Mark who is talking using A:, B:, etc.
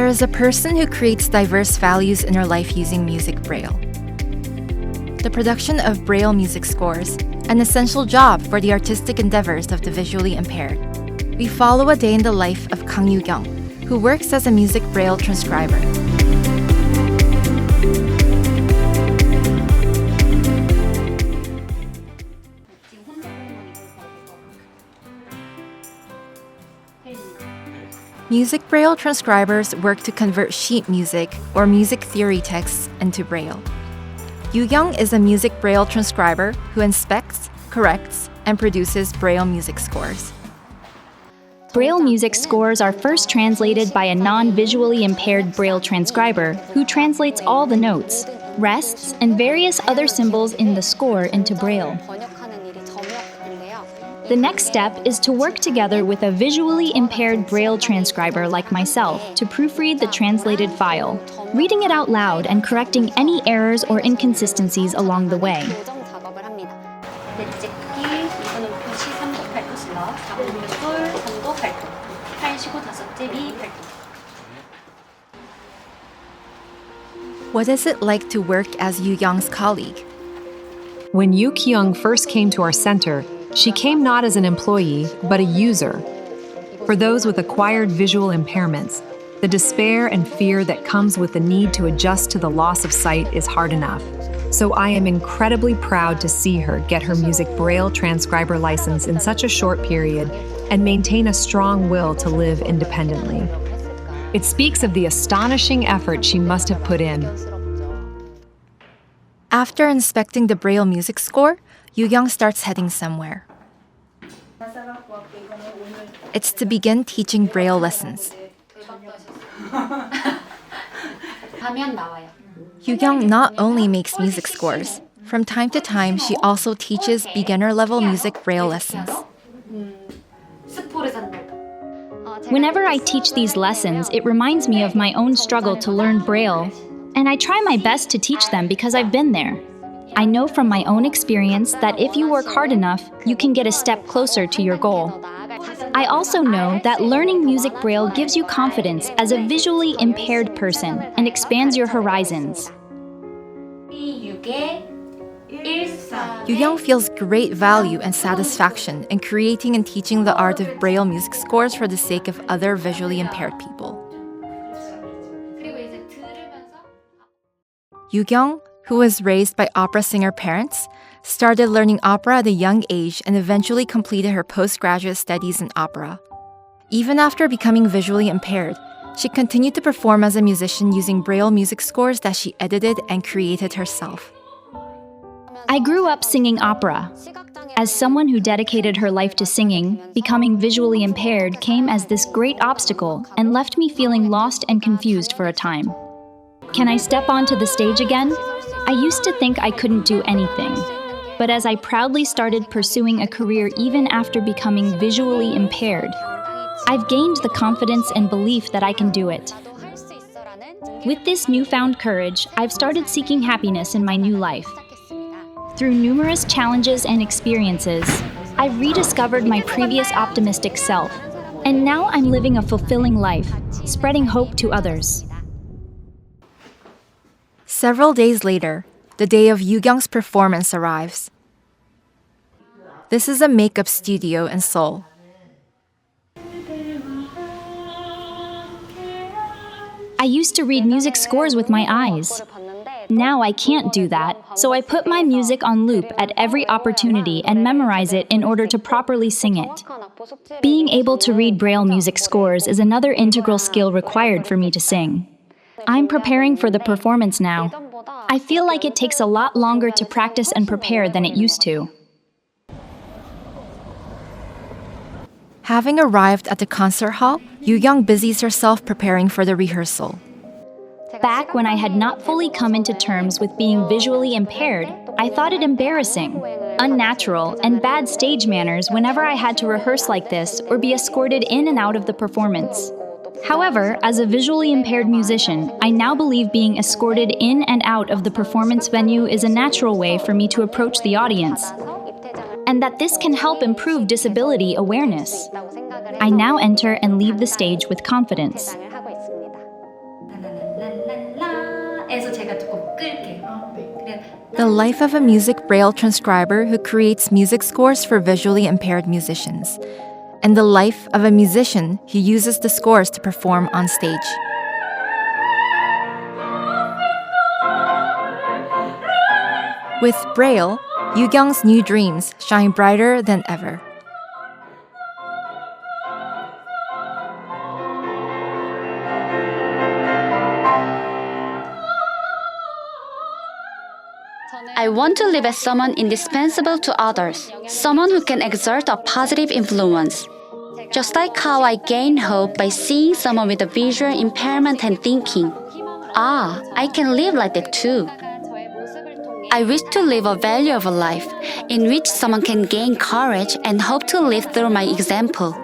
A: There is a person who creates diverse values in her life using music braille. The production of braille music scores, an essential job for the artistic endeavors of the visually impaired. We follow a day in the life of Kang Yoo-Kyung, who works as a music braille transcriber. Music braille transcribers work to convert sheet music or music theory texts into braille. Yoo-Kyung is a music braille transcriber who inspects, corrects, and produces braille music scores.
B: Braille music scores are first translated by a non-visually impaired braille transcriber who translates all the notes, rests, and various other symbols in the score into braille. The next step is to work together with a visually impaired braille transcriber like myself to proofread the translated file, reading it out loud and correcting any errors or inconsistencies along the way. What is it like to work as Yoo-Kyung's colleague?
C: When Yoo-Kyung first came to our center, she came not as an employee, but a user. For those with acquired visual impairments, the despair and fear that comes with the need to adjust to the loss of sight is hard enough. So I am incredibly proud to see her get her music braille transcriber license in such a short period and maintain a strong will to live independently. It speaks of the astonishing effort she must have put in.
A: After inspecting the braille music score, Yoo-Kyung starts heading somewhere. It's to begin teaching braille lessons. Yoo-Kyung not only makes music scores. From time to time, she also teaches beginner-level music braille lessons.
B: Whenever I teach these lessons, it reminds me of my own struggle to learn braille, and I try my best to teach them because I've been there. I know from my own experience that if you work hard enough, you can get a step closer to your goal. I also know that learning music braille gives you confidence as a visually impaired person and expands your horizons.
A: Yoo-Kyung feels great value and satisfaction in creating and teaching the art of braille music scores for the sake of other visually impaired people. Yoo-Kyung, who was raised by opera singer parents, started learning opera at a young age and eventually completed her postgraduate studies in opera. Even after becoming visually impaired, she continued to perform as a musician using braille music scores that she edited and created herself.
B: I grew up singing opera. As someone who dedicated her life to singing, becoming visually impaired came as this great obstacle and left me feeling lost and confused for a time. Can I step onto the stage again? I used to think I couldn't do anything. But as I proudly started pursuing a career even after becoming visually impaired, I've gained the confidence and belief that I can do it. With this newfound courage, I've started seeking happiness in my new life. Through numerous challenges and experiences, I've rediscovered my previous optimistic self, and now I'm living a fulfilling life, spreading hope to others.
A: Several days later, the day of Yoo-Kyung's performance arrives. This is a makeup studio in Seoul.
B: I used to read music scores with my eyes. Now I can't do that, so I put my music on loop at every opportunity and memorize it in order to properly sing it. Being able to read braille music scores is another integral skill required for me to sing. I'm preparing for the performance now. I feel like it takes a lot longer to practice and prepare than it used to.
A: Having arrived at the concert hall, Yoo-Kyung busies herself preparing for the rehearsal.
B: Back when I had not fully come into terms with being visually impaired, I thought it embarrassing, unnatural, and bad stage manners whenever I had to rehearse like this or be escorted in and out of the performance. However, as a visually impaired musician, I now believe being escorted in and out of the performance venue is a natural way for me to approach the audience, and that this can help improve disability awareness. I now enter and leave the stage with confidence.
A: The life of a music braille transcriber who creates music scores for visually impaired musicians, and the life of a musician who uses the scores to perform on stage. With Braille, Yoo-Kyung's new dreams shine brighter than ever.
D: I want to live as someone indispensable to others, someone who can exert a positive influence. Just like how I gain hope by seeing someone with a visual impairment and thinking, I can live like that too. I wish to live a valuable life in which someone can gain courage and hope to live through my example.